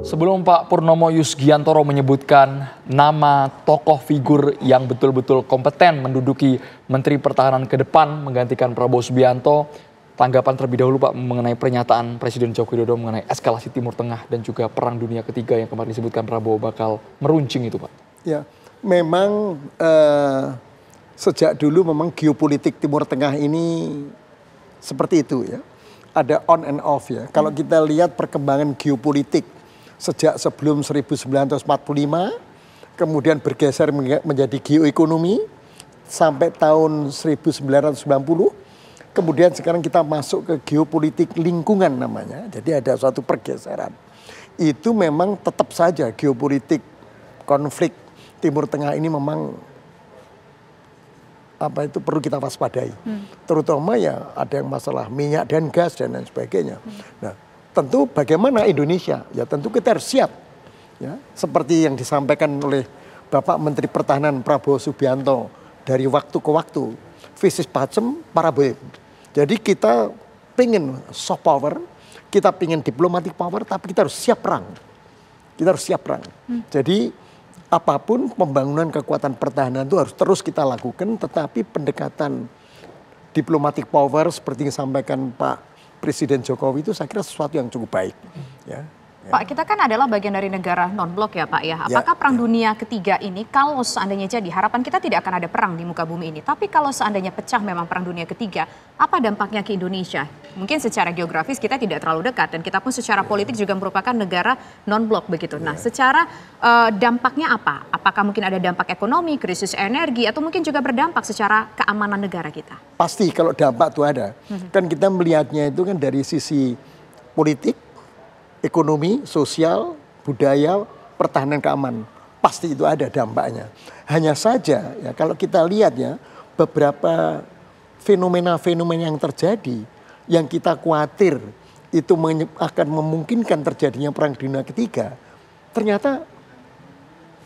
Sebelum Pak Purnomo Yusgiantoro menyebutkan nama tokoh figur yang betul-betul kompeten menduduki Menteri Pertahanan ke depan menggantikan Prabowo Subianto, tanggapan terlebih dahulu Pak mengenai pernyataan Presiden Joko Widodo mengenai eskalasi Timur Tengah dan juga Perang Dunia Ketiga yang kemarin disebutkan Prabowo bakal meruncing itu Pak. Ya, memang sejak dulu memang geopolitik Timur Tengah ini seperti itu ya. Ada on and off ya. Kalau kita lihat perkembangan geopolitik sejak sebelum 1945, kemudian bergeser menjadi geoekonomi sampai tahun 1990, kemudian sekarang kita masuk ke geopolitik lingkungan namanya. Jadi ada suatu pergeseran. Itu memang tetap saja geopolitik konflik Timur Tengah ini memang perlu kita waspadai. Terutama ya ada yang masalah minyak dan gas dan lain sebagainya. Nah, tentu bagaimana Indonesia? Ya tentu kita harus siap. Ya, seperti yang disampaikan oleh Bapak Menteri Pertahanan Prabowo Subianto dari waktu ke waktu, visis pacem parabolit. Jadi kita pengen soft power, kita pengen diplomatic power, tapi kita harus siap perang. Kita harus siap perang. Jadi apapun pembangunan kekuatan pertahanan itu harus terus kita lakukan, tetapi pendekatan diplomatic power seperti yang disampaikan Pak Presiden Jokowi itu saya kira sesuatu yang cukup baik. Ya. Pak, kita kan adalah bagian dari negara non-blok ya Pak ya. Apakah Perang Dunia Ketiga ini kalau seandainya jadi, harapan kita tidak akan ada perang di muka bumi ini. Tapi kalau seandainya pecah memang Perang Dunia Ketiga, apa dampaknya ke Indonesia? Mungkin secara geografis kita tidak terlalu dekat dan kita pun secara politik juga merupakan negara non-blok begitu. Nah, secara dampaknya apa? Apakah mungkin ada dampak ekonomi, krisis energi, atau mungkin juga berdampak secara keamanan negara kita? Pasti kalau dampak itu ada. Kan kita melihatnya itu kan dari sisi politik, ekonomi, sosial, budaya, pertahanan, keamanan. Pasti itu ada dampaknya. Hanya saja ya kalau kita lihat ya beberapa fenomena-fenomena yang terjadi yang kita khawatir itu akan memungkinkan terjadinya Perang Dunia Ketiga, ternyata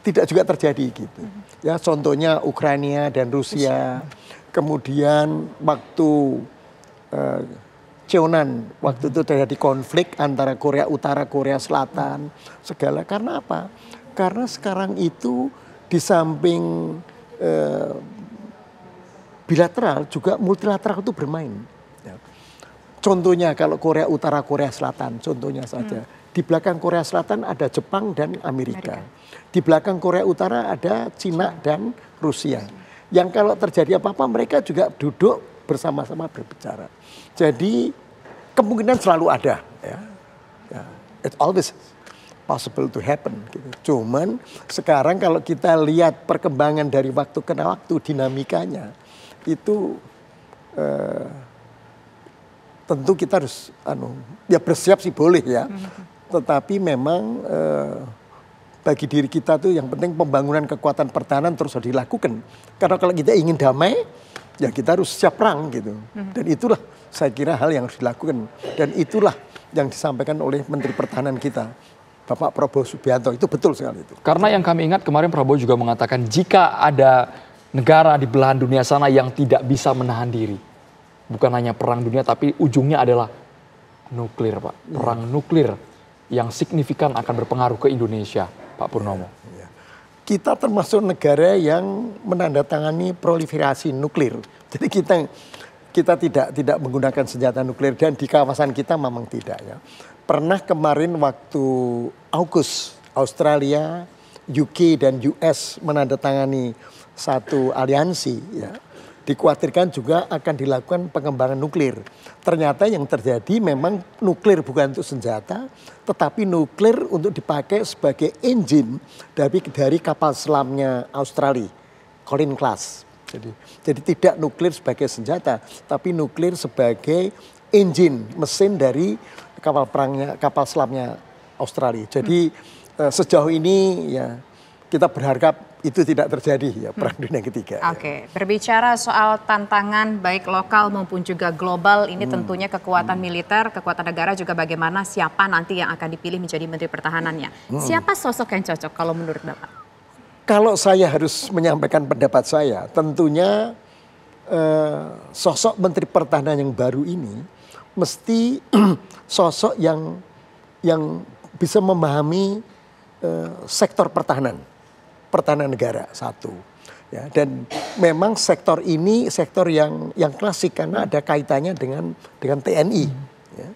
tidak juga terjadi gitu. Ya contohnya Ukraina dan Rusia. Kemudian waktu Cheonan, waktu itu terjadi konflik antara Korea Utara, Korea Selatan, segala. Karena apa? Karena sekarang itu di samping bilateral juga multilateral itu bermain. Ya. Contohnya kalau Korea Utara, Korea Selatan, contohnya saja. Di belakang Korea Selatan ada Jepang dan Amerika. Di belakang Korea Utara ada Cina dan Rusia. Yang kalau terjadi apa-apa mereka juga duduk bersama-sama berbicara. Jadi kemungkinan selalu ada, ya. It's always possible to happen. Gitu. Cuman sekarang kalau kita lihat perkembangan dari waktu ke waktu dinamikanya itu tentu kita harus ya bersiap sih boleh ya. Tetapi memang bagi diri kita tuh yang penting pembangunan kekuatan pertahanan terus harus dilakukan. Karena kalau kita ingin damai ya kita harus siap perang gitu. Dan itulah saya kira hal yang harus dilakukan. Dan itulah yang disampaikan oleh Menteri Pertahanan kita, Bapak Prabowo Subianto. Itu betul sekali itu. Karena yang kami ingat kemarin Prabowo juga mengatakan jika ada negara di belahan dunia sana yang tidak bisa menahan diri. Bukan hanya perang dunia tapi ujungnya adalah nuklir Pak. Perang nuklir yang signifikan akan berpengaruh ke Indonesia Pak Purnomo. Kita termasuk negara yang menandatangani proliferasi nuklir. Jadi kita tidak menggunakan senjata nuklir dan di kawasan kita memang tidak ya. Pernah kemarin waktu AUKUS, Australia, UK dan US menandatangani satu aliansi ya. Dikhawatirkan juga akan dilakukan pengembangan nuklir. Ternyata yang terjadi memang nuklir bukan untuk senjata, tetapi nuklir untuk dipakai sebagai engine dari kapal selamnya Australia, Collins Class. Jadi tidak nuklir sebagai senjata, tapi nuklir sebagai engine, mesin dari kapal selamnya Australia. Jadi sejauh ini ya kita berharap itu tidak terjadi ya Perang Dunia Ketiga. Oke, berbicara soal tantangan baik lokal maupun juga global, ini tentunya kekuatan militer, kekuatan negara juga bagaimana siapa nanti yang akan dipilih menjadi Menteri Pertahanannya. Siapa sosok yang cocok kalau menurut Bapak? Kalau saya harus menyampaikan pendapat saya, tentunya sosok Menteri Pertahanan yang baru ini mesti sosok yang bisa memahami sektor pertahanan negara satu. Ya, dan memang sektor ini sektor yang klasik karena ada kaitannya dengan TNI. Ya.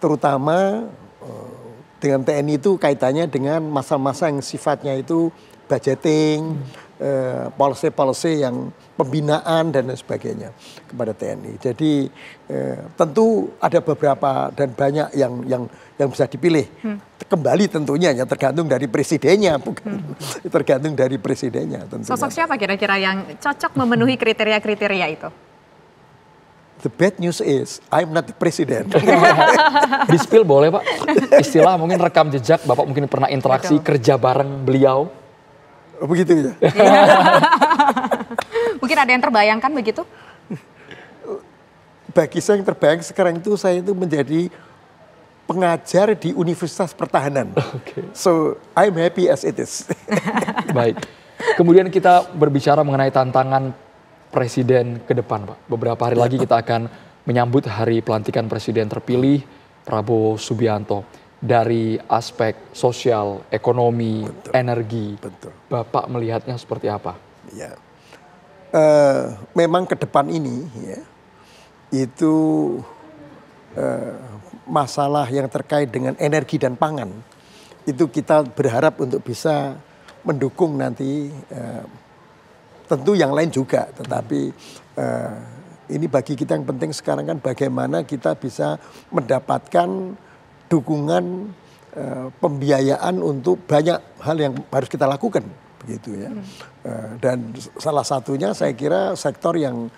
Terutama dengan TNI itu kaitannya dengan masa-masa yang sifatnya itu budgeting, policy yang pembinaan dan lain sebagainya kepada TNI. Jadi tentu ada beberapa dan banyak yang bisa dipilih. Kembali tentunya ya tergantung dari presidennya, bukan tergantung dari presidennya. Tentunya. Sosok siapa kira-kira yang cocok memenuhi kriteria-kriteria itu? The bad news is I'm not the president. Di-spill boleh Pak? Istilah mungkin rekam jejak, Bapak mungkin pernah interaksi kerja bareng beliau. Begitu ya. Mungkin ada yang terbayangkan begitu? Bagi saya yang terbayang sekarang itu saya itu menjadi pengajar di Universitas Pertahanan. So I'm happy as it is. Baik. Kemudian kita berbicara mengenai tantangan presiden ke depan, Pak. Beberapa hari lagi kita akan menyambut hari pelantikan presiden terpilih Prabowo Subianto. Dari aspek sosial, ekonomi, energi, Bapak melihatnya seperti apa? Ya, memang ke depan ini ya, itu masalah yang terkait dengan energi dan pangan. Itu kita berharap untuk bisa mendukung nanti, tentu yang lain juga. Tetapi ini bagi kita yang penting sekarang kan bagaimana kita bisa mendapatkan dukungan pembiayaan untuk banyak hal yang harus kita lakukan begitu ya. Dan salah satunya saya kira sektor yang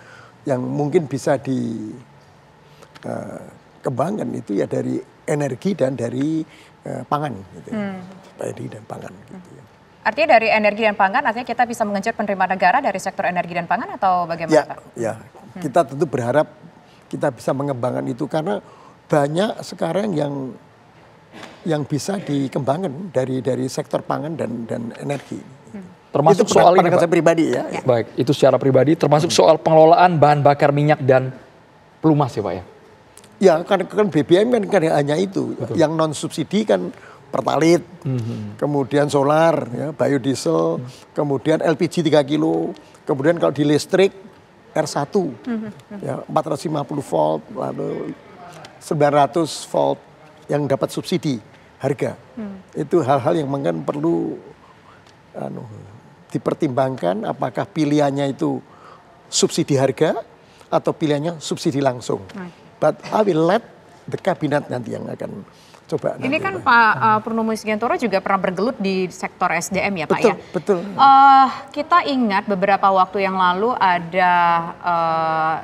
mungkin bisa dikembangkan itu ya dari energi dan dari pangan gitu ya. Energi dan pangan gitu ya. Artinya dari energi dan pangan artinya kita bisa mengejar penerimaan negara dari sektor energi dan pangan atau bagaimana Pak? Ya, kita tentu berharap kita bisa mengembangkan itu karena banyak sekarang yang bisa dikembangkan dari sektor pangan dan energi. Termasuk itu soal ini, Pak, pribadi ya. Baik, itu secara pribadi. Termasuk soal pengelolaan bahan bakar minyak dan pelumas ya Pak ya? Ya kan BBM kan hanya itu. Betul. Yang non subsidi kan Pertalite, kemudian solar, ya, biodiesel, kemudian LPG 3 kilo, kemudian kalau di listrik R1, ya, 450 volt, lalu 900 volt yang dapat subsidi harga. Itu hal-hal yang mungkin perlu dipertimbangkan apakah pilihannya itu subsidi harga atau pilihannya subsidi langsung. But I will let the cabinet nanti yang akan coba. Ini kan Pak Purnomo Yuskiantoro juga pernah bergelut di sektor SDM ya Pak ya? Betul. Kita ingat beberapa waktu yang lalu ada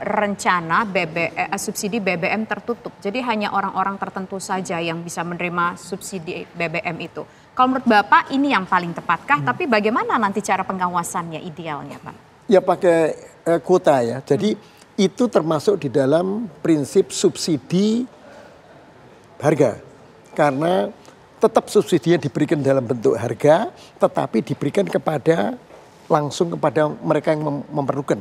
rencana subsidi BBM tertutup. Jadi hanya orang-orang tertentu saja yang bisa menerima subsidi BBM itu. Kalau menurut Bapak ini yang paling tepatkah? Tapi bagaimana nanti cara pengawasannya idealnya Pak? Ya pakai kuota ya. Jadi itu termasuk di dalam prinsip subsidi harga. Karena tetap subsidinya diberikan dalam bentuk harga, tetapi diberikan langsung kepada mereka yang memerlukan.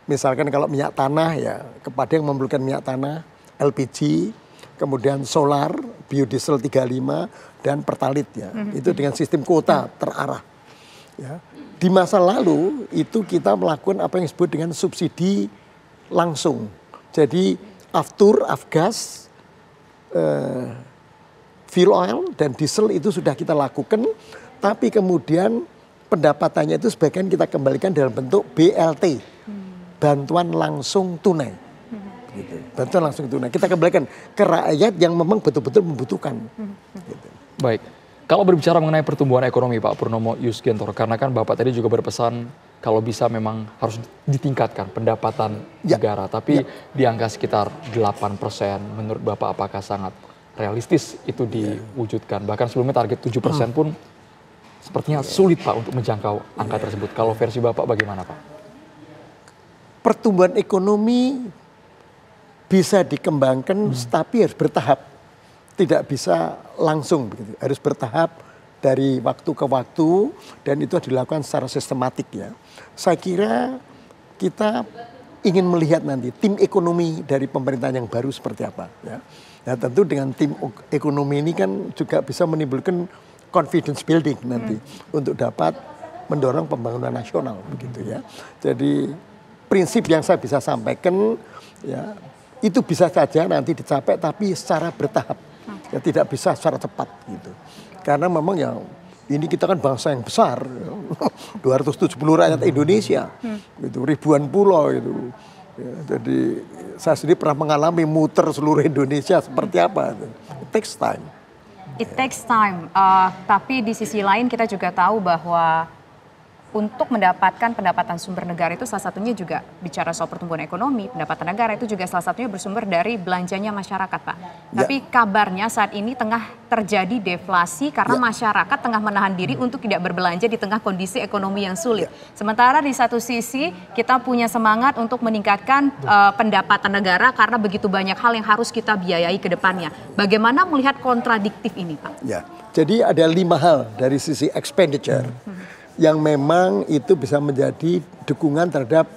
Misalkan kalau minyak tanah ya kepada yang memerlukan minyak tanah, LPG, kemudian solar, biodiesel 35 dan Pertalite ya. Itu dengan sistem kuota terarah. Ya. Di masa lalu itu kita melakukan apa yang disebut dengan subsidi langsung. Jadi Aftur, Afgas, fuel oil dan diesel itu sudah kita lakukan, tapi kemudian pendapatannya itu sebagian kita kembalikan dalam bentuk BLT, bantuan langsung tunai. Gitu. Bantuan langsung tunai. Kita kembalikan ke rakyat yang memang betul-betul membutuhkan. Gitu. Baik, kalau berbicara mengenai pertumbuhan ekonomi Pak Purnomo Yuskiantoro, karena kan Bapak tadi juga berpesan kalau bisa memang harus ditingkatkan pendapatan negara, tapi di angka sekitar 8%, menurut Bapak apakah sangat realistis itu diwujudkan? Bahkan sebelumnya target 7% pun sepertinya sulit Pak untuk menjangkau angka tersebut. Kalau versi Bapak bagaimana Pak? Pertumbuhan ekonomi bisa dikembangkan tapi harus bertahap. Tidak bisa langsung begitu. Harus bertahap dari waktu ke waktu dan itu dilakukan secara sistematik ya. Saya kira kita ingin melihat nanti tim ekonomi dari pemerintahan yang baru seperti apa ya. Nah tentu dengan tim ekonomi ini kan juga bisa menimbulkan confidence building nanti untuk dapat mendorong pembangunan nasional begitu ya. Jadi prinsip yang saya bisa sampaikan ya itu bisa saja nanti dicapai tapi secara bertahap. Ya tidak bisa secara cepat gitu. Karena memang ya ini kita kan bangsa yang besar, 270 rakyat Indonesia, gitu, ribuan pulau gitu. Ya, jadi saya sendiri pernah mengalami muter seluruh Indonesia seperti apa. It takes time. It takes time, tapi di sisi lain kita juga tahu bahwa untuk mendapatkan pendapatan sumber negara itu salah satunya juga bicara soal pertumbuhan ekonomi, pendapatan negara itu juga salah satunya bersumber dari belanjanya masyarakat, Pak. Ya. Tapi kabarnya saat ini tengah terjadi deflasi karena masyarakat tengah menahan diri untuk tidak berbelanja di tengah kondisi ekonomi yang sulit. Sementara di satu sisi kita punya semangat untuk meningkatkan pendapatan negara karena begitu banyak hal yang harus kita biayai ke depannya. Bagaimana melihat kontradiktif ini, Pak? Ya, jadi ada 5 hal dari sisi expenditure. Yang memang itu bisa menjadi dukungan terhadap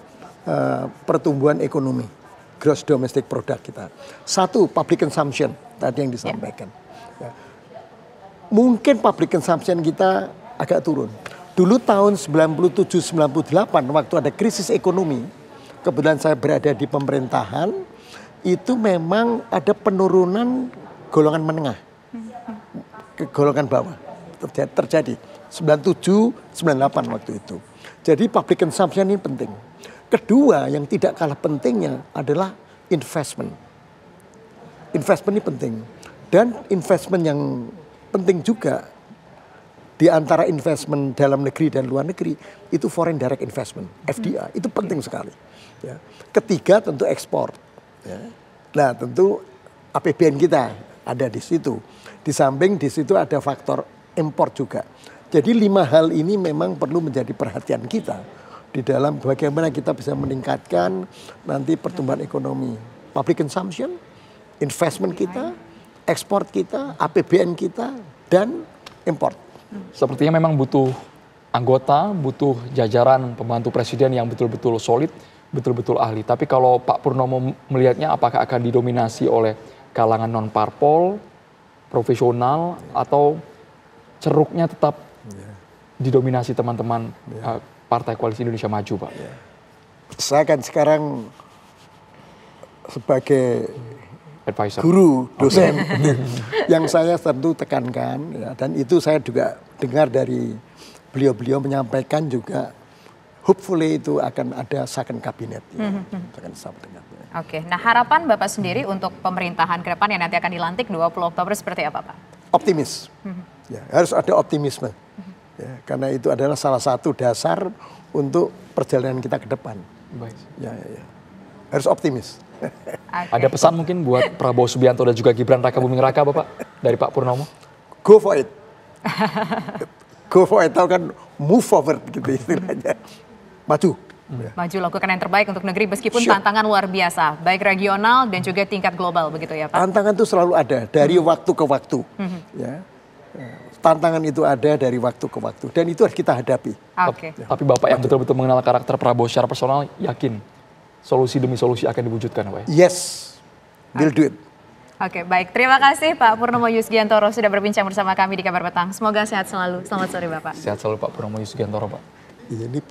pertumbuhan ekonomi, gross domestic product kita. 1, public consumption, tadi yang disampaikan. Ya. Mungkin public consumption kita agak turun. Dulu tahun 97-98 waktu ada krisis ekonomi, kebetulan saya berada di pemerintahan, itu memang ada penurunan golongan menengah, ke golongan bawah terjadi. 97, 98 waktu itu. Jadi public consumption ini penting. Kedua yang tidak kalah pentingnya adalah investment. Investment ini penting. Dan investment yang penting juga di antara investment dalam negeri dan luar negeri itu foreign direct investment, FDI. Itu penting sekali. Ya. Ketiga tentu ekspor. Ya. Nah tentu APBN kita ada di situ. Di samping di situ ada faktor impor juga. Jadi 5 hal ini memang perlu menjadi perhatian kita di dalam bagaimana kita bisa meningkatkan nanti pertumbuhan ekonomi. Public consumption, investment kita, ekspor kita, APBN kita, dan import. Sepertinya memang butuh anggota, butuh jajaran pembantu presiden yang betul-betul solid, betul-betul ahli. Tapi kalau Pak Purnomo melihatnya apakah akan didominasi oleh kalangan non-parpol, profesional, atau ceruknya tetap didominasi teman-teman Partai Koalisi Indonesia Maju, Pak? Saya kan sekarang sebagai Advisor. guru, dosen, yang saya tentu tekankan, ya, dan itu saya juga dengar dari beliau-beliau menyampaikan juga, hopefully itu akan ada second cabinet. Ya, akan sama dengan. Oke, nah harapan Bapak sendiri untuk pemerintahan ke depan yang nanti akan dilantik 20 Oktober seperti apa, Pak? Optimis, ya, harus ada optimisme. Ya, karena itu adalah salah satu dasar untuk perjalanan kita ke depan. Baik. Ya. Harus optimis. Okay. Ada pesan mungkin buat Prabowo Subianto dan juga Gibran Raka Buming Raka, Bapak, dari Pak Purnomo? Go for it. Go for it, tahu kan, move forward gitu istilahnya. Maju. Maju lakukan yang terbaik untuk negeri meskipun Sure. tantangan luar biasa, baik regional dan juga tingkat global begitu ya Pak? Tantangan itu selalu ada dari waktu ke waktu. Ya. Tantangan itu ada dari waktu ke waktu dan itu harus kita hadapi. Oke. Tapi Bapak yang betul-betul mengenal karakter Prabowo secara personal, yakin solusi demi solusi akan diwujudkan, Pak? Yes, we'll do it. Oke, baik. Terima kasih Pak Purnomo Yusgiantoro sudah berbincang bersama kami di Kabar Petang. Semoga sehat selalu. Selamat sore Bapak. Sehat selalu Pak Purnomo Yusgiantoro, Pak. Ini